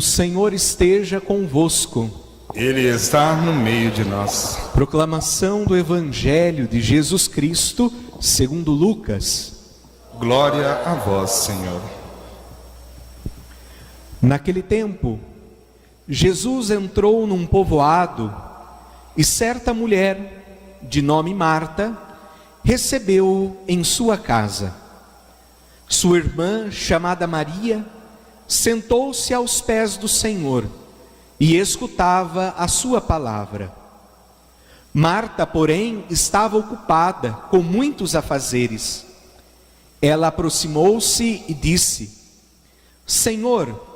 O Senhor esteja convosco. Ele está no meio de nós. Proclamação do Evangelho de Jesus Cristo, segundo Lucas. Glória a vós, Senhor. Naquele tempo, Jesus entrou num povoado e certa mulher, de nome Marta, recebeu-o em sua casa. Sua irmã, chamada Maria, sentou-se aos pés do Senhor e escutava a sua palavra. Marta, porém, estava ocupada com muitos afazeres. Ela aproximou-se e disse: Senhor,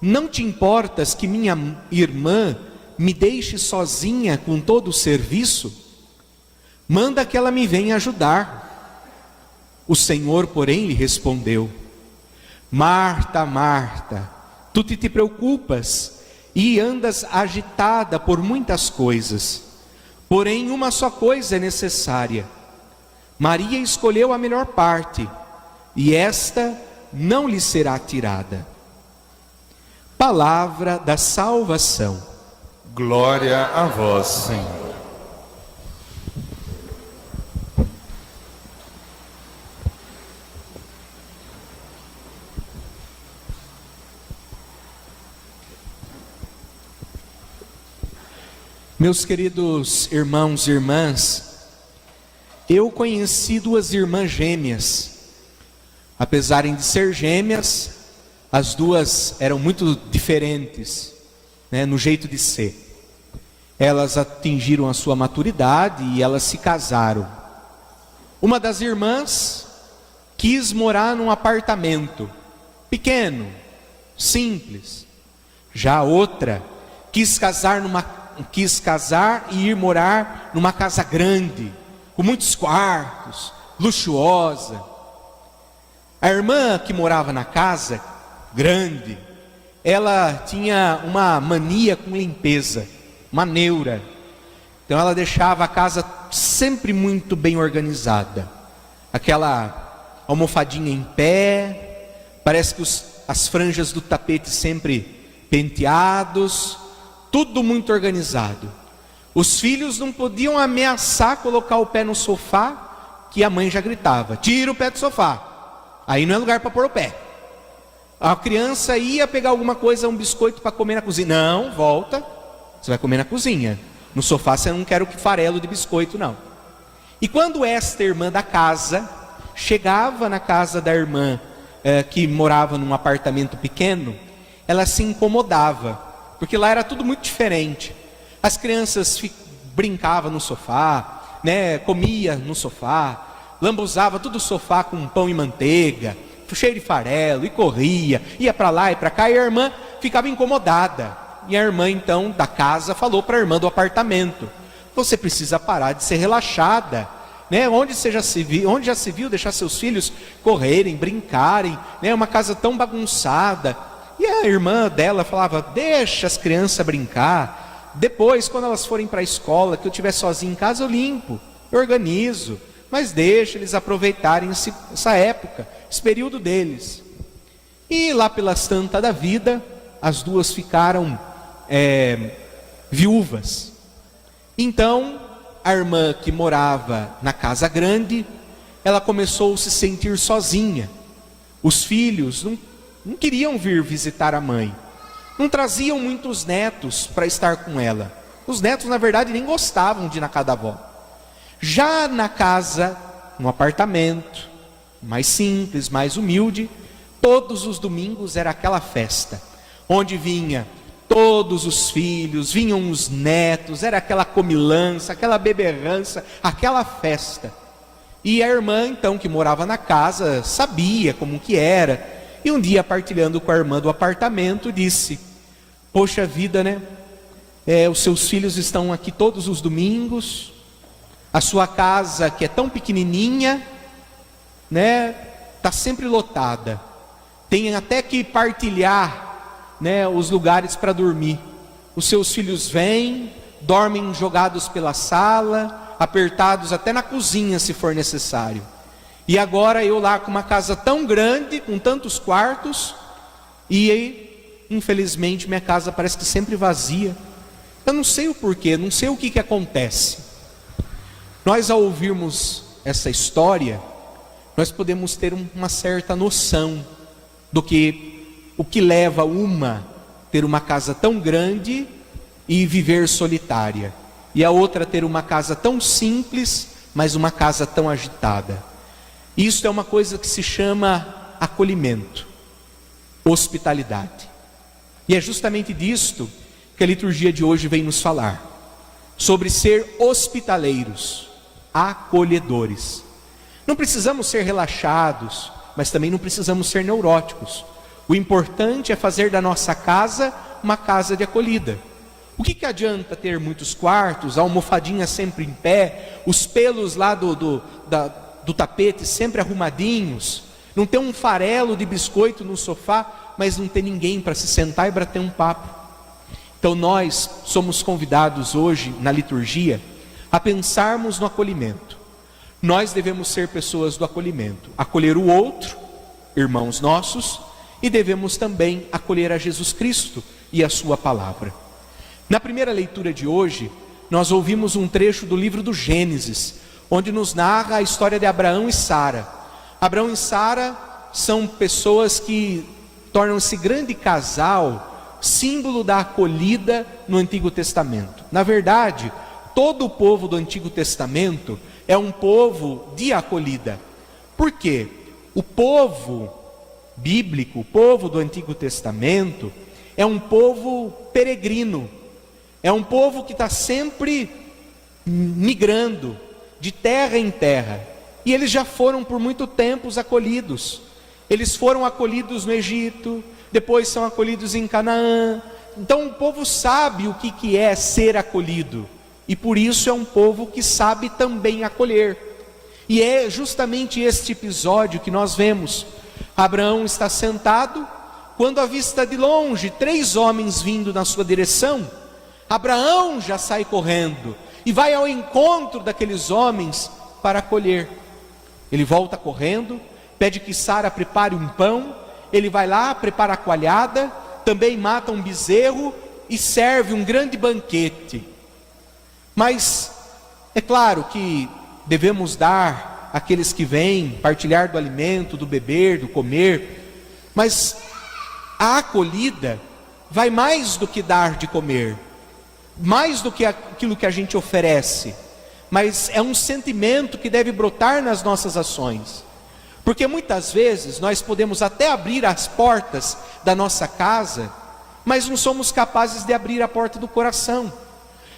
não te importas que minha irmã me deixe sozinha com todo o serviço? Manda que ela me venha ajudar. O Senhor, porém, lhe respondeu: Marta, Marta, tu te preocupas e andas agitada por muitas coisas. Porém, uma só coisa é necessária. Maria escolheu a melhor parte, e esta não lhe será tirada. Palavra da salvação. Glória a vós, Senhor. Meus queridos irmãos e irmãs, eu conheci duas irmãs gêmeas. Apesar de ser gêmeas, as duas eram muito diferentes, no jeito de ser. Elas atingiram a sua maturidade e elas se casaram. Uma das irmãs quis morar num apartamento pequeno, simples. Já a outra quis casar e ir morar numa casa grande, com muitos quartos, luxuosa. A irmã que morava na casa grande, ela tinha uma mania com limpeza, uma neura. Então ela deixava a casa sempre muito bem organizada. Aquela almofadinha em pé, parece que as franjas do tapete sempre penteados, tudo muito organizado. Os filhos não podiam ameaçar colocar o pé no sofá, que a mãe já gritava: tira o pé do sofá, aí não é lugar para pôr o pé. A criança ia pegar alguma coisa, um biscoito para comer na cozinha: não, volta, você vai comer na cozinha, no sofá você não quer o farelo de biscoito não. E quando esta irmã da casa chegava na casa da irmã que morava num apartamento pequeno, ela se incomodava, porque lá era tudo muito diferente. As crianças brincavam no sofá, comia no sofá, lambuzava todo o sofá com pão e manteiga, cheio de farelo, e corria, ia para lá e para cá, e a irmã ficava incomodada. E a irmã então da casa falou para a irmã do apartamento: você precisa parar de ser relaxada, onde já se viu deixar seus filhos correrem, brincarem, uma casa tão bagunçada. E a irmã dela falava: deixa as crianças brincar, depois quando elas forem para a escola, que eu estiver sozinho em casa, eu limpo, eu organizo, mas deixa eles aproveitarem essa época, esse período deles. E lá pelas tantas da vida, as duas ficaram viúvas. Então a irmã que morava na casa grande, ela começou a se sentir sozinha. Os filhos não queriam vir visitar a mãe, não traziam muitos netos para estar com ela. Os netos na verdade nem gostavam de ir na casa da avó. Já na casa, no apartamento mais simples, mais humilde, todos os domingos era aquela festa, onde vinha todos os filhos, vinham os netos, era aquela comilança, aquela beberrança, aquela festa. E a irmã então que morava na casa sabia como que era, e um dia partilhando com a irmã do apartamento disse: poxa vida, os seus filhos estão aqui todos os domingos, a sua casa que é tão pequenininha, está sempre lotada, tem até que partilhar os lugares para dormir. Os seus filhos vêm, dormem jogados pela sala, apertados até na cozinha se for necessário. E agora eu lá com uma casa tão grande, com tantos quartos, e infelizmente, minha casa parece que sempre vazia. Eu não sei o porquê, não sei o que acontece. Nós, ao ouvirmos essa história, nós podemos ter uma certa noção do que o que leva ter uma casa tão grande e viver solitária, e a outra ter uma casa tão simples, mas uma casa tão agitada. Isso é uma coisa que se chama acolhimento, hospitalidade. E é justamente disto que a liturgia de hoje vem nos falar, sobre ser hospitaleiros, acolhedores. Não precisamos ser relaxados, mas também não precisamos ser neuróticos. O importante é fazer da nossa casa uma casa de acolhida. O que adianta ter muitos quartos, a almofadinha sempre em pé, os pelos lá do tapete sempre arrumadinhos, não ter um farelo de biscoito no sofá, mas não ter ninguém para se sentar e bater um papo? Então nós somos convidados hoje na liturgia a pensarmos no acolhimento. Nós devemos ser pessoas do acolhimento, acolher o outro, irmãos nossos, e devemos também acolher a Jesus Cristo e a sua palavra. Na primeira leitura de hoje, nós ouvimos um trecho do livro do Gênesis, onde nos narra a história de Abraão e Sara. Abraão e Sara são pessoas que tornam esse grande casal símbolo da acolhida no Antigo Testamento. Na verdade, todo o povo do Antigo Testamento é um povo de acolhida. Por quê? O povo bíblico, o povo do Antigo Testamento, é um povo peregrino, é um povo que está sempre migrando de terra em terra, e eles já foram por muito tempo acolhidos. Eles foram acolhidos no Egito, depois são acolhidos em Canaã. Então o povo sabe o que é ser acolhido, e por isso é um povo que sabe também acolher. E é justamente este episódio que nós vemos. Abraão está sentado, quando avista de longe 3 homens vindo na sua direção. Abraão já sai correndo e vai ao encontro daqueles homens para acolher. Ele volta correndo, pede que Sara prepare um pão. Ele vai lá, prepara a coalhada, também mata um bezerro e serve um grande banquete. Mas é claro que devemos dar àqueles que vêm, partilhar do alimento, do beber, do comer. Mas a acolhida vai mais do que dar de comer, mais do que aquilo que a gente oferece, mas é um sentimento que deve brotar nas nossas ações. Porque muitas vezes nós podemos até abrir as portas da nossa casa, mas não somos capazes de abrir a porta do coração.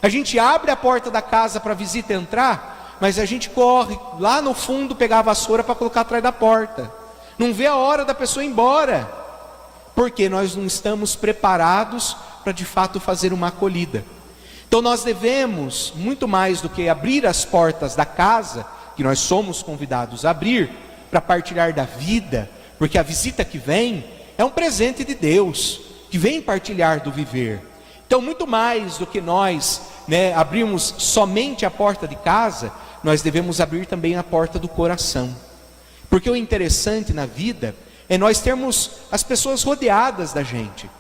A gente abre a porta da casa para a visita entrar, mas a gente corre lá no fundo pegar a vassoura para colocar atrás da porta. Não vê a hora da pessoa ir embora, porque nós não estamos preparados para de fato fazer uma acolhida. Então nós devemos, muito mais do que abrir as portas da casa, que nós somos convidados a abrir, para partilhar da vida, porque a visita que vem é um presente de Deus, que vem partilhar do viver. Então muito mais do que nós abrirmos somente a porta de casa, nós devemos abrir também a porta do coração. Porque o interessante na vida é nós termos as pessoas rodeadas da gente.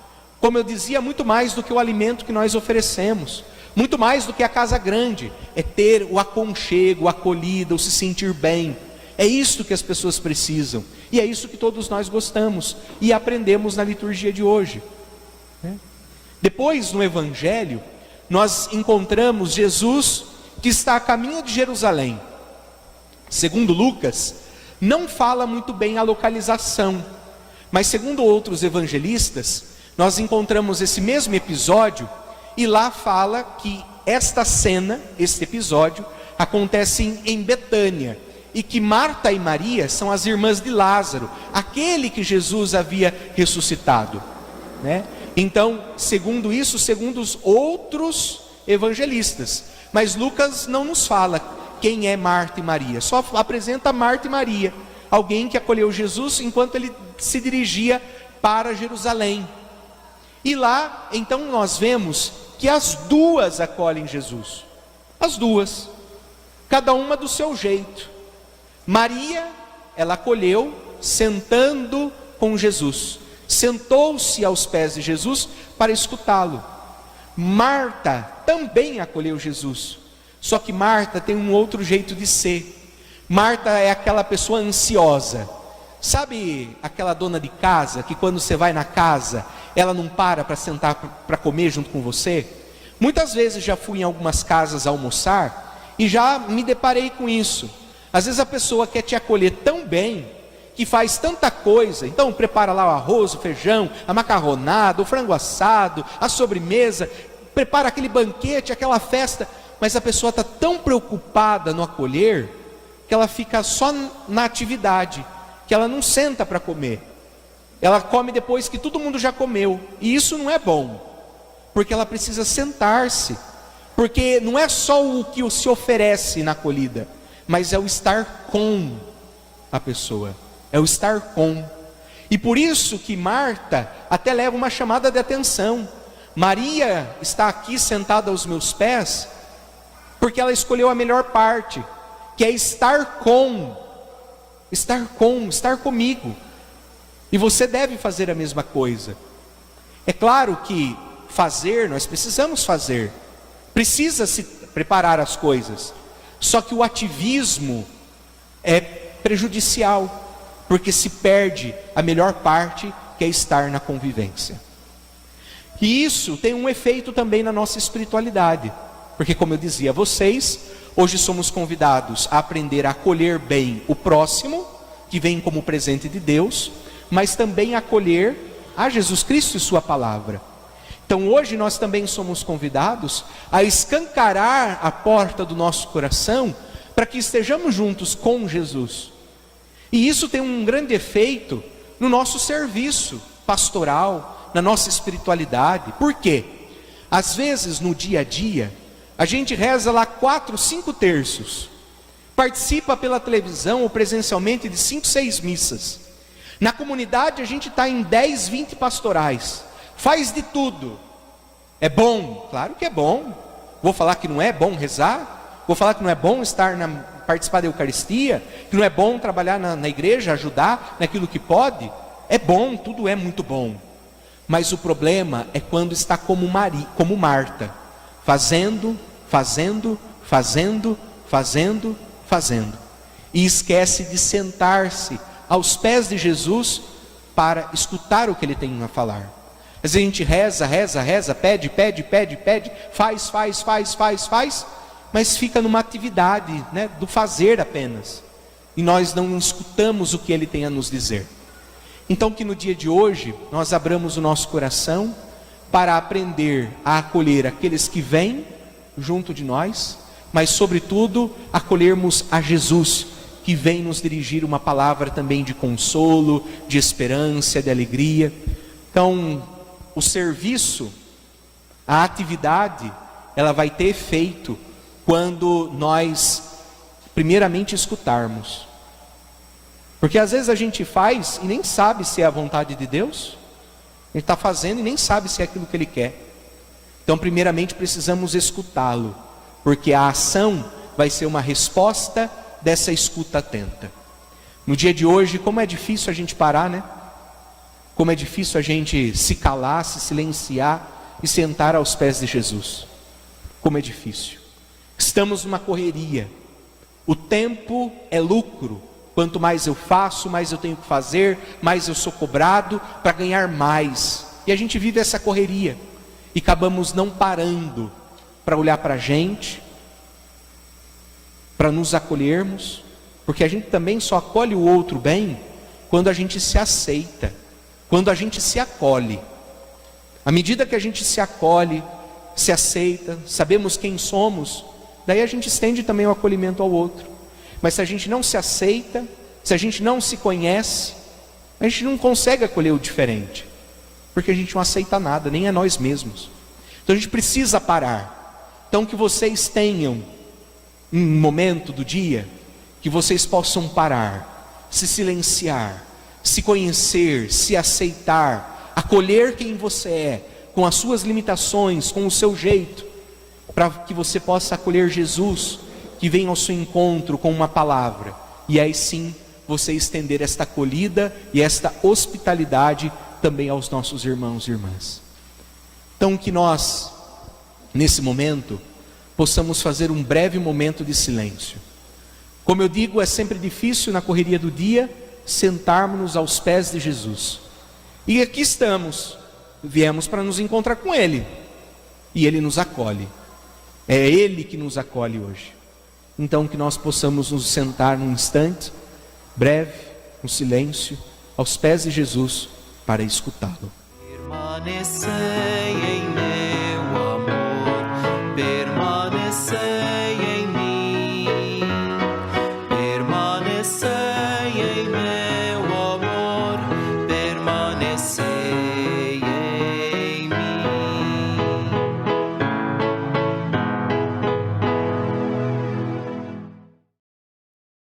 Como eu dizia, muito mais do que o alimento que nós oferecemos, muito mais do que a casa grande, é ter o aconchego, a acolhida, o se sentir bem. É isso que as pessoas precisam, e é isso que todos nós gostamos e aprendemos na liturgia de hoje. Depois, no Evangelho, nós encontramos Jesus que está a caminho de Jerusalém. Segundo Lucas, não fala muito bem a localização, mas segundo outros evangelistas, nós encontramos esse mesmo episódio, e lá fala que esta cena, este episódio, acontece em Betânia, e que Marta e Maria são as irmãs de Lázaro, aquele que Jesus havia ressuscitado, Então, segundo isso, segundo os outros evangelistas, mas Lucas não nos fala quem é Marta e Maria, só apresenta Marta e Maria, alguém que acolheu Jesus enquanto ele se dirigia para Jerusalém. E lá, então, nós vemos que as duas acolhem Jesus, as duas, cada uma do seu jeito. Maria, ela acolheu sentando com Jesus, sentou-se aos pés de Jesus para escutá-lo. Marta também acolheu Jesus, só que Marta tem um outro jeito de ser. Marta é aquela pessoa ansiosa. Sabe aquela dona de casa que quando você vai na casa, ela não para sentar para comer junto com você? Muitas vezes já fui em algumas casas almoçar e já me deparei com isso. Às vezes a pessoa quer te acolher tão bem, que faz tanta coisa, então prepara lá o arroz, o feijão, a macarronada, o frango assado, a sobremesa, prepara aquele banquete, aquela festa, mas a pessoa está tão preocupada no acolher, que ela fica só na atividade, que ela não senta para comer. Ela come depois que todo mundo já comeu, e isso não é bom, porque ela precisa sentar-se, porque não é só o que se oferece na acolhida, mas é o estar com a pessoa, é o estar com. E por isso que Marta até leva uma chamada de atenção. Maria está aqui sentada aos meus pés, porque ela escolheu a melhor parte, que é estar comigo. E você deve fazer a mesma coisa. É claro que nós precisamos fazer, precisa se preparar as coisas, só que o ativismo é prejudicial, porque se perde a melhor parte, que é estar na convivência. E isso tem um efeito também na nossa espiritualidade, porque como eu dizia a vocês, hoje somos convidados a aprender a acolher bem o próximo, que vem como presente de Deus, mas também a acolher a Jesus Cristo e sua palavra. Então hoje nós também somos convidados a escancarar a porta do nosso coração, para que estejamos juntos com Jesus. E isso tem um grande efeito no nosso serviço pastoral, na nossa espiritualidade. Por quê? Às vezes no dia a dia, a gente reza lá 4, 5 terços, participa pela televisão ou presencialmente de 5, 6 missas. Na comunidade a gente está em 10, 20 pastorais, faz de tudo. É bom? Claro que é bom. Vou falar que não é bom rezar? Vou falar que não é bom participar da Eucaristia? Que não é bom trabalhar na igreja, ajudar naquilo que pode? É bom, tudo é muito bom. Mas o problema é quando está como Marta, fazendo, e esquece de sentar-se aos pés de Jesus para escutar o que ele tem a falar. Às vezes a gente reza, pede, faz, mas fica numa atividade, do fazer apenas, e nós não escutamos o que ele tem a nos dizer. Então que no dia de hoje nós abramos o nosso coração para aprender a acolher aqueles que vêm junto de nós, mas sobretudo acolhermos a Jesus, que vem nos dirigir uma palavra também de consolo, de esperança, de alegria. Então o serviço, a atividade, ela vai ter efeito quando nós primeiramente escutarmos. Porque às vezes a gente faz e nem sabe se é a vontade de Deus. A gente está fazendo e nem sabe se é aquilo que Ele quer. Então primeiramente precisamos escutá-lo, porque a ação vai ser uma resposta dessa escuta atenta. No dia de hoje, como é difícil a gente parar, Como é difícil a gente se calar, se silenciar e sentar aos pés de Jesus. Como é difícil. Estamos numa correria. O tempo é lucro. Quanto mais eu faço, mais eu tenho que fazer, mais eu sou cobrado para ganhar mais. E a gente vive essa correria. E acabamos não parando para olhar para a gente, para nos acolhermos, porque a gente também só acolhe o outro bem quando a gente se aceita, quando a gente se acolhe. À medida que a gente se acolhe, se aceita, sabemos quem somos, daí a gente estende também o acolhimento ao outro. Mas se a gente não se aceita, se a gente não se conhece, a gente não consegue acolher o diferente, porque a gente não aceita nada, nem a nós mesmos. Então a gente precisa parar. Então que vocês tenham um momento do dia que vocês possam parar, se silenciar, se conhecer, se aceitar, acolher quem você é, com as suas limitações, com o seu jeito, para que você possa acolher Jesus, que vem ao seu encontro com uma palavra, e aí sim você estender esta acolhida e esta hospitalidade também aos nossos irmãos e irmãs. Então que nós, nesse momento, possamos fazer um breve momento de silêncio. Como eu digo, é sempre difícil na correria do dia sentarmos aos pés de Jesus. E aqui estamos, viemos para nos encontrar com Ele, e Ele nos acolhe. É Ele que nos acolhe hoje. Então que nós possamos nos sentar num instante, breve, no silêncio, aos pés de Jesus, para escutá-lo. Permanecei em